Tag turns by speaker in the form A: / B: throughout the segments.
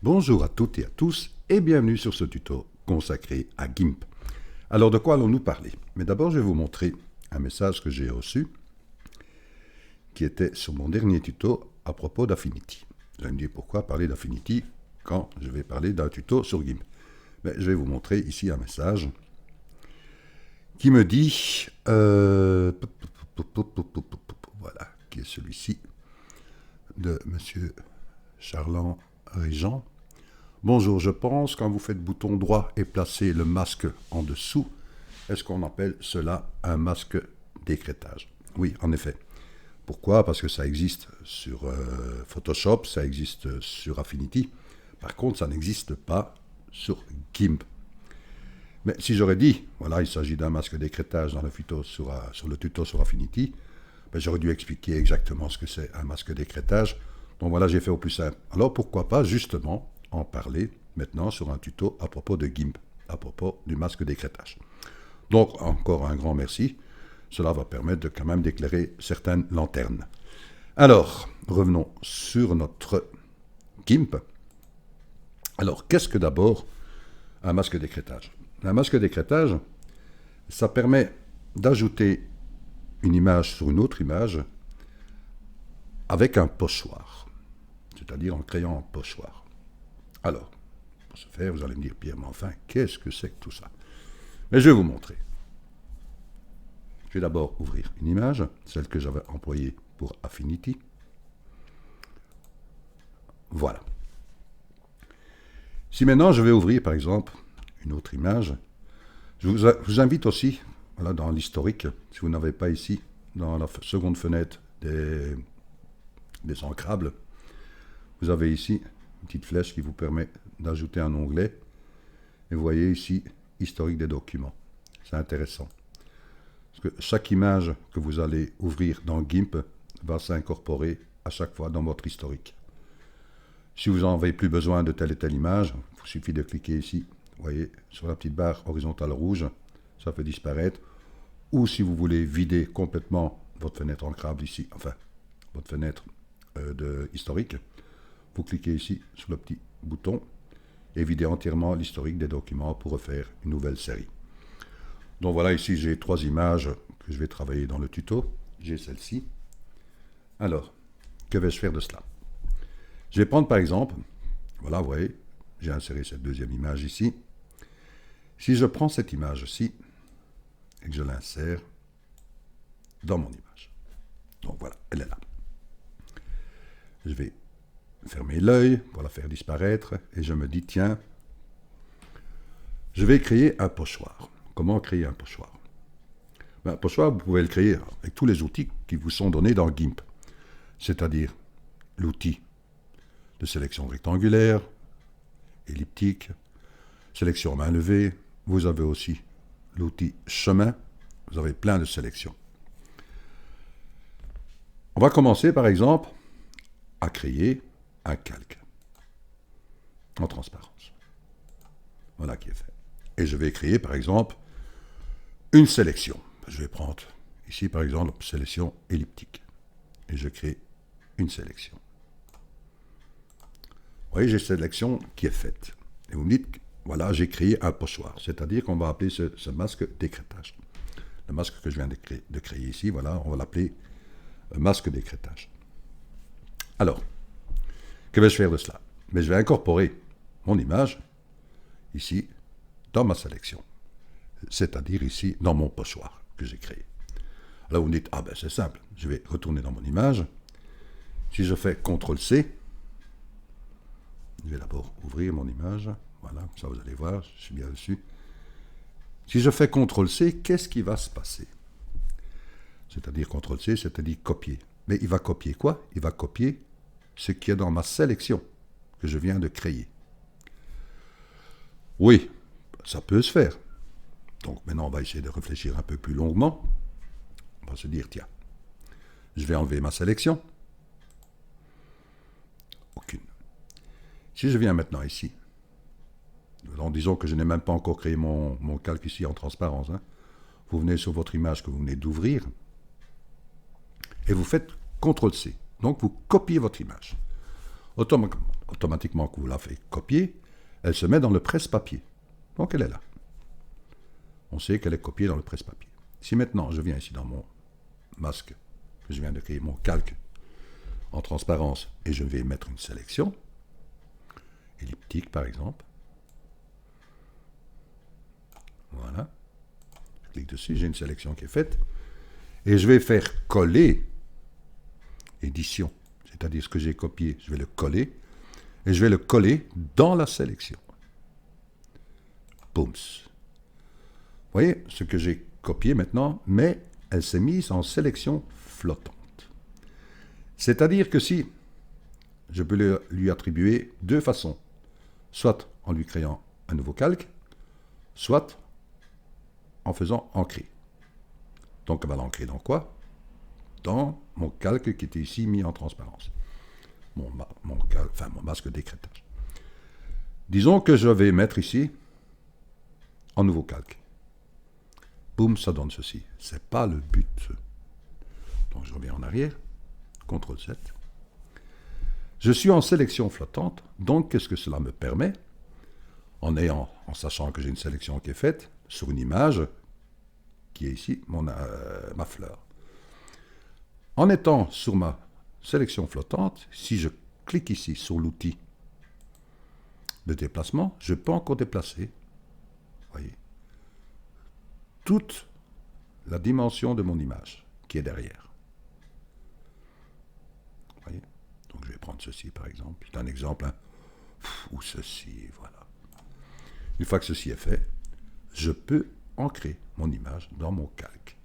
A: Bonjour à toutes et à tous et bienvenue sur ce tuto consacré à GIMP. Alors de quoi allons-nous parler? Mais d'abord je vais vous montrer un message que j'ai reçu qui était sur mon dernier tuto à propos d'Affinity. Vous allez me dire pourquoi parler d'Affinity quand je vais parler d'un tuto sur GIMP. Mais je vais vous montrer ici un message qui me dit, voilà, qui est celui-ci, de Monsieur Charland Régent. Bonjour, je pense quand vous faites bouton droit et placez le masque en dessous, est-ce qu'on appelle cela un masque d'écrêtage? Oui, en effet. Pourquoi? Parce que ça existe sur Photoshop, ça existe sur Affinity. Par contre, ça n'existe pas sur GIMP. Mais si j'aurais dit, voilà, il s'agit d'un masque d'écrêtage dans le tuto sur le tuto sur Affinity, ben, j'aurais dû expliquer exactement ce que c'est un masque d'écrêtage. Donc voilà, j'ai fait au plus simple. Alors pourquoi pas justement en parler maintenant sur un tuto à propos de GIMP, à propos du masque d'écrêtage. Donc encore un grand merci. Cela va permettre de quand même d'éclairer certaines lanternes. Alors, revenons sur notre GIMP. Alors, qu'est-ce que d'abord un masque d'écrêtage? Un masque d'écrêtage, ça permet d'ajouter une image sur une autre image avec un pochoir, c'est-à-dire en créant un pochoir. Alors, pour ce faire, vous allez me dire, Pierre, mais enfin, qu'est-ce que c'est que tout ça? Mais je vais vous montrer. Je vais d'abord ouvrir une image, celle que j'avais employée pour Affinity. Voilà. Si maintenant je vais ouvrir, par exemple, une autre image, je vous invite aussi, voilà, dans l'historique, si vous n'avez pas ici, dans la seconde fenêtre des ancrables, vous avez ici une petite flèche qui vous permet d'ajouter un onglet. Et vous voyez ici, historique des documents. C'est intéressant. Parce que chaque image que vous allez ouvrir dans GIMP va s'incorporer à chaque fois dans votre historique. Si vous n'en avez plus besoin de telle et telle image, il vous suffit de cliquer ici, vous voyez, sur la petite barre horizontale rouge, ça fait disparaître. Ou si vous voulez vider complètement votre fenêtre ancrable ici, enfin, votre fenêtre historique, vous cliquez ici sur le petit bouton et vider entièrement l'historique des documents pour refaire une nouvelle série. Donc voilà, ici j'ai 3 images que je vais travailler dans le tuto. J'ai celle-ci. Alors, que vais-je faire de cela? Je vais prendre par exemple, voilà, vous voyez, j'ai inséré cette deuxième image ici. Si je prends cette image-ci et que je l'insère dans mon image. Donc voilà, elle est là. Je vais fermer l'œil pour la faire disparaître et je me dis, tiens, je vais créer un pochoir. Comment créer un pochoir? Un pochoir, vous pouvez le créer avec tous les outils qui vous sont donnés dans GIMP, c'est-à-dire l'outil de sélection rectangulaire, elliptique, sélection main levée. Vous avez aussi l'outil chemin. Vous avez plein de sélections. On va commencer par exemple à créer un calque en transparence. Voilà qui est fait. Et je vais créer par exemple une sélection. Je vais prendre ici par exemple sélection elliptique. Et je crée une sélection. Vous voyez, j'ai une sélection qui est faite. Et vous me dites, voilà, j'ai créé un pochoir. C'est-à-dire qu'on va appeler ce masque d'écrêtage. Le masque que je viens de créer ici, voilà, on va l'appeler masque d'écrêtage. Alors, que vais-je faire de cela? Mais je vais incorporer mon image ici dans ma sélection. C'est-à-dire ici dans mon pochoir que j'ai créé. Alors vous me dites, ah ben c'est simple, je vais retourner dans mon image. Si je fais CTRL-C, je vais d'abord ouvrir mon image. Voilà, ça vous allez voir, je suis bien dessus. Si je fais CTRL-C, qu'est-ce qui va se passer? C'est-à-dire CTRL-C, c'est-à-dire copier. Mais il va copier quoi? Il va copier ce qui est dans ma sélection que je viens de créer. Oui, ça peut se faire. Donc maintenant, on va essayer de réfléchir un peu plus longuement. On va se dire, tiens, je vais enlever ma sélection. Aucune. Si je viens maintenant ici, en disant que je n'ai même pas encore créé mon calque ici en transparence, hein, vous venez sur votre image que vous venez d'ouvrir, et vous faites CTRL-C. Donc vous copiez votre image. Automatiquement, automatiquement que vous la faites copier, elle se met dans le presse-papier. Donc elle est là. On sait qu'elle est copiée dans le presse-papier. Si maintenant je viens ici dans mon masque, que je viens de créer, mon calque en transparence, et je vais mettre une sélection, elliptique par exemple, voilà, je clique dessus, j'ai une sélection qui est faite, et je vais faire coller édition, c'est-à-dire ce que j'ai copié, je vais le coller, et je vais le coller dans la sélection. Boum. Vous voyez ce que j'ai copié maintenant, mais elle s'est mise en sélection flottante. C'est-à-dire que si je peux lui attribuer deux façons, soit en lui créant un nouveau calque, soit en faisant ancrer. Donc elle va l'ancrer dans quoi? Dans mon calque qui était ici mis en transparence. Mon masque d'écrêtage. Disons que je vais mettre ici en nouveau calque. Boum, ça donne ceci. Ce n'est pas le but. Donc je reviens en arrière. CTRL 7. Je suis en sélection flottante. Donc qu'est-ce que cela me permet? En sachant que j'ai une sélection qui est faite sur une image qui est ici, ma fleur. En étant sur ma sélection flottante, si je clique ici sur l'outil de déplacement, je peux encore déplacer, voyez, toute la dimension de mon image qui est derrière. Voyez, donc je vais prendre ceci par exemple. C'est un exemple, hein, ou ceci, voilà. Une fois que ceci est fait, je peux ancrer mon image dans mon calque.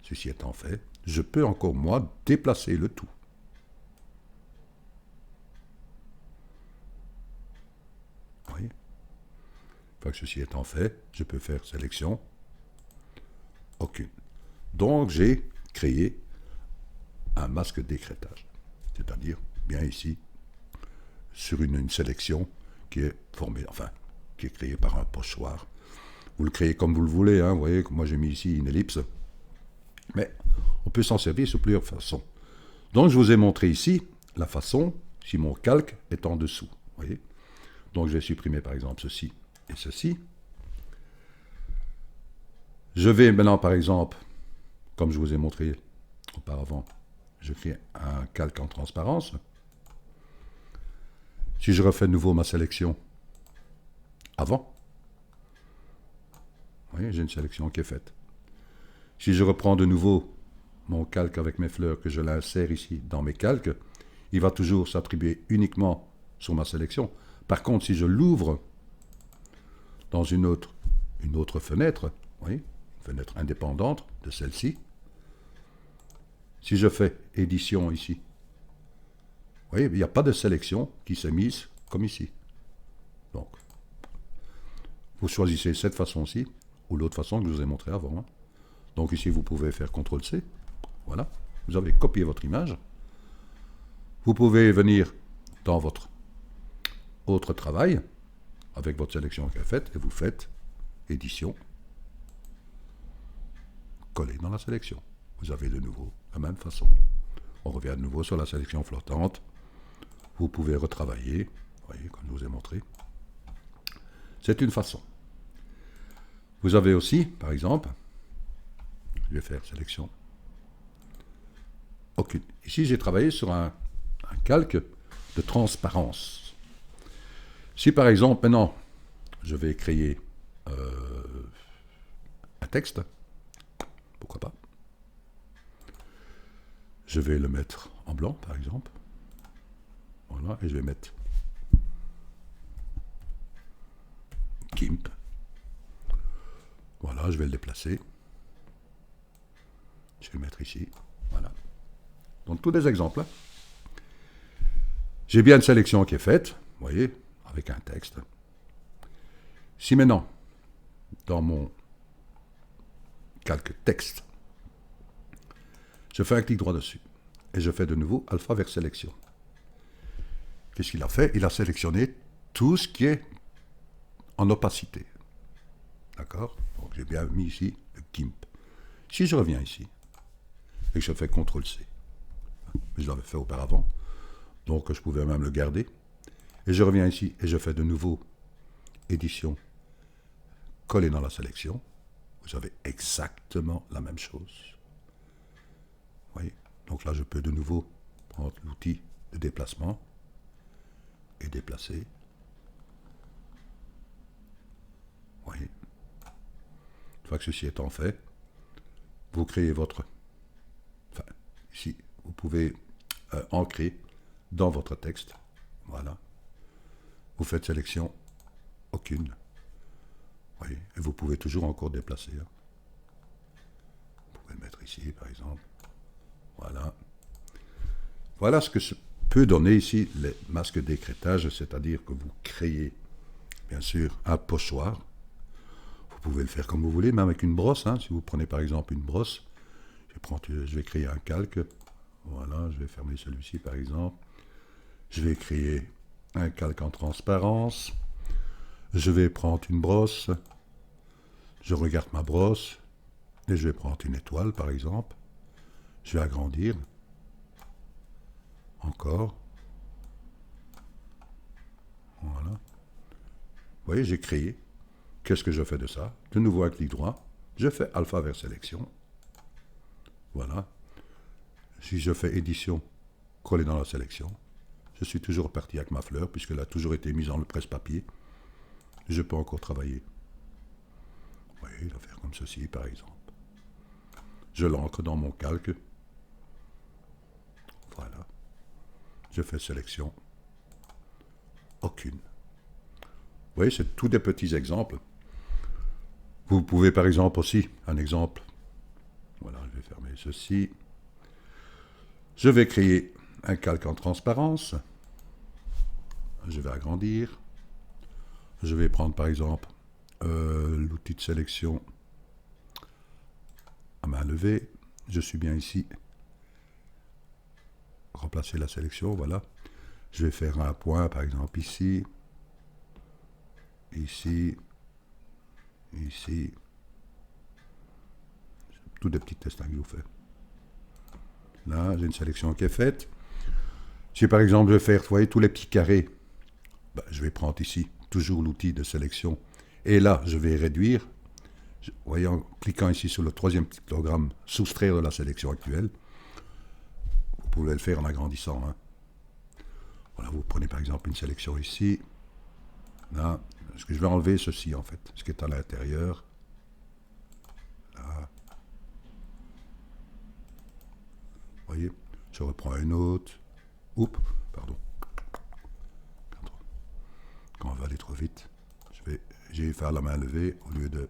A: Ceci étant fait, je peux encore, moi, déplacer le tout. Vous voyez? Une fois que ceci étant fait, je peux faire sélection. Aucune. Donc, j'ai créé un masque d'écrêtage. C'est-à-dire, bien ici, sur une sélection qui est formée, enfin, qui est créée par un pochoir. Vous le créez comme vous le voulez, hein. Vous voyez que moi j'ai mis ici une ellipse. Mais on peut s'en servir sur plusieurs façons. Donc je vous ai montré ici la façon si mon calque est en dessous. Voyez. Donc je vais supprimer par exemple ceci et ceci. Je vais maintenant par exemple, comme je vous ai montré auparavant, je crée un calque en transparence. Si je refais de nouveau ma sélection avant, vous voyez, j'ai une sélection qui est faite. Si je reprends de nouveau mon calque avec mes fleurs, que je l'insère ici dans mes calques, il va toujours s'attribuer uniquement sur ma sélection. Par contre, si je l'ouvre dans une autre fenêtre, vous voyez, une fenêtre indépendante de celle-ci, si je fais édition ici, vous voyez, il n'y a pas de sélection qui s'est mise comme ici. Donc, vous choisissez cette façon-ci ou l'autre façon que je vous ai montré avant. Hein. Donc ici, vous pouvez faire CTRL-C. Voilà. Vous avez copié votre image. Vous pouvez venir dans votre autre travail avec votre sélection qui est faite et vous faites édition, coller dans la sélection. Vous avez de nouveau la même façon. On revient de nouveau sur la sélection flottante. Vous pouvez retravailler, vous voyez, comme je vous ai montré. C'est une façon. Vous avez aussi, par exemple, je vais faire sélection. Aucune. Ici, j'ai travaillé sur un calque de transparence. Si, par exemple, maintenant, je vais créer un texte, pourquoi pas. Je vais le mettre en blanc, par exemple. Voilà, et je vais mettre GIMP. Voilà, je vais le déplacer. Je vais le mettre ici. Voilà. Donc, tous des exemples. J'ai bien une sélection qui est faite, vous voyez, avec un texte. Si maintenant, dans mon calque texte, je fais un clic droit dessus, et je fais de nouveau alpha vers sélection. Qu'est-ce qu'il a fait? Il a sélectionné tout ce qui est en opacité. D'accord? Donc j'ai bien mis ici le GIMP. Si je reviens ici, et que je fais CTRL-C, mais je l'avais fait auparavant, Donc je pouvais même le garder. Et je reviens ici et je fais de nouveau édition, coller dans la sélection. Vous avez exactement la même chose. Vous voyez? Donc là, je peux de nouveau prendre l'outil de déplacement et déplacer. Vous voyez? Une fois que ceci étant fait, vous créez votre... Enfin, ici, vous pouvez ancrer dans votre texte. Voilà. Vous faites sélection, aucune. Oui, et vous pouvez toujours encore déplacer. Hein. Vous pouvez le mettre ici, par exemple. Voilà. Voilà ce que peut donner ici les masques d'écrêtage, c'est-à-dire que vous créez, bien sûr, un pochoir. Vous pouvez le faire comme vous voulez, même avec une brosse. Hein. Si vous prenez par exemple une brosse, je vais créer un calque. Voilà, je vais fermer celui-ci, par exemple. Je vais créer un calque en transparence. Je vais prendre une brosse. Je regarde ma brosse. Et je vais prendre une étoile, par exemple. Je vais agrandir. Encore. Voilà. Vous voyez, j'ai créé. Qu'est-ce que je fais de ça? De nouveau un clic droit. Je fais alpha vers sélection. Voilà. Si je fais édition, coller dans la sélection, je suis toujours parti avec ma fleur, puisqu'elle a toujours été mise dans le presse-papier. Je peux encore travailler. Vous voyez, je vais faire comme ceci, par exemple. Je l'ancre dans mon calque. Voilà. Je fais sélection. Aucune. Vous voyez, c'est tous des petits exemples. Vous pouvez par exemple aussi, un exemple. Voilà, je vais fermer ceci. Je vais créer un calque en transparence. Je vais agrandir. Je vais prendre par exemple l'outil de sélection à main levée. Je suis bien ici. Remplacer la sélection, voilà. Je vais faire un point par exemple ici. Ici. Ici. Tous des petits tests que je vous fais. Là, j'ai une sélection qui est faite. Si par exemple je vais faire, vous voyez, tous les petits carrés, ben, je vais prendre ici toujours l'outil de sélection. Et là, je vais réduire. Vous voyez, en cliquant ici sur le troisième pictogramme, soustraire de la sélection actuelle. Vous pouvez le faire en agrandissant. Hein. Voilà, vous prenez par exemple une sélection ici. Là, parce que je vais enlever ceci en fait, ce qui est à l'intérieur. Là. Vous voyez, je reprends une autre. Oups, pardon. Quand on va aller trop vite, je vais faire la main levée au lieu de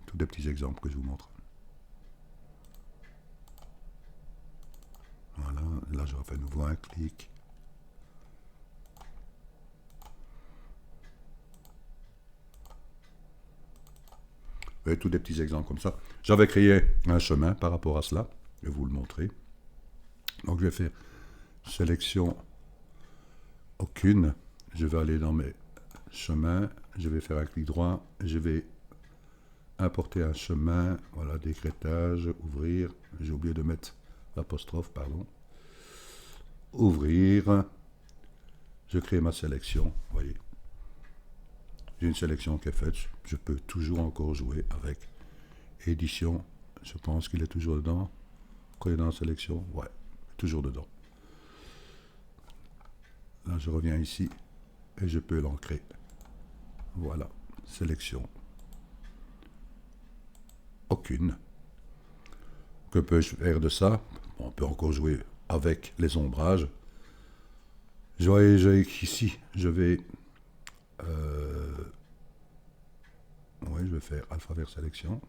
A: tous des petits exemples que je vous montre. Voilà, là je refais à nouveau un clic. Vous voyez, tous des petits exemples comme ça. J'avais créé un chemin par rapport à cela. Je vais vous le montrer. Donc je vais faire sélection aucune. Je vais aller dans mes chemins. Je vais faire un clic droit. Je vais importer un chemin. Voilà, décrétage, ouvrir. J'ai oublié de mettre l'apostrophe, pardon. Ouvrir. Je crée ma sélection. Vous voyez. J'ai une sélection qui est faite. Je peux toujours encore jouer avec édition. Je pense qu'il est toujours dedans. Coller dans la sélection. Ouais, toujours dedans. Là, je reviens ici et je peux l'ancrer. Voilà, sélection. Aucune. Que peux-je faire de ça? On peut encore jouer avec les ombrages. Ici, je vais... oui, je vais faire alpha vers sélection.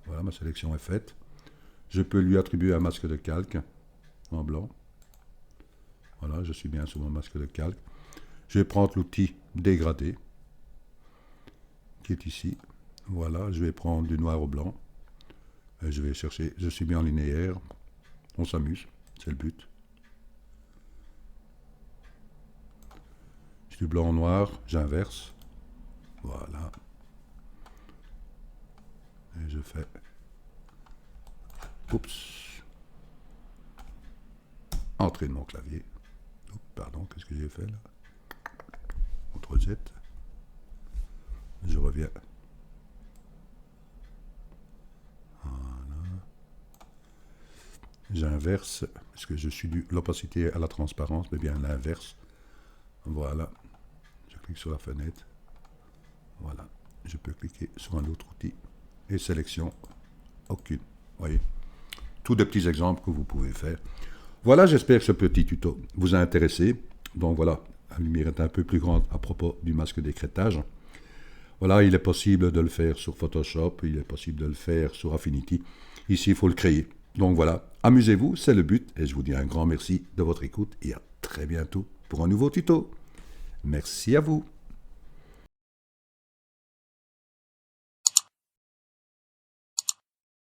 A: Voilà, ma sélection est faite. Je peux lui attribuer un masque de calque en blanc. Voilà, je suis bien sur mon masque de calque. Je vais prendre l'outil dégradé qui est ici. Voilà, je vais prendre du noir au blanc. Et je vais chercher, je suis bien en linéaire. On s'amuse, c'est le but. Du blanc au noir, j'inverse. Voilà. Et je fais... Oups. Entrée de mon clavier. Oups, pardon, qu'est-ce que j'ai fait là? CTRL Z. Je reviens. Voilà. J'inverse, parce que je suis de l'opacité à la transparence, mais bien l'inverse. Voilà. Je clique sur la fenêtre. Voilà. Je peux cliquer sur un autre outil. Et sélection, aucune. Voyez. Tous des petits exemples que vous pouvez faire. Voilà, j'espère que ce petit tuto vous a intéressé. Donc voilà, la lumière est un peu plus grande à propos du masque d'écrêtage. Voilà, il est possible de le faire sur Photoshop, il est possible de le faire sur Affinity. Ici, il faut le créer. Donc voilà, amusez-vous, c'est le but. Et je vous dis un grand merci de votre écoute et à très bientôt pour un nouveau tuto. Merci à vous.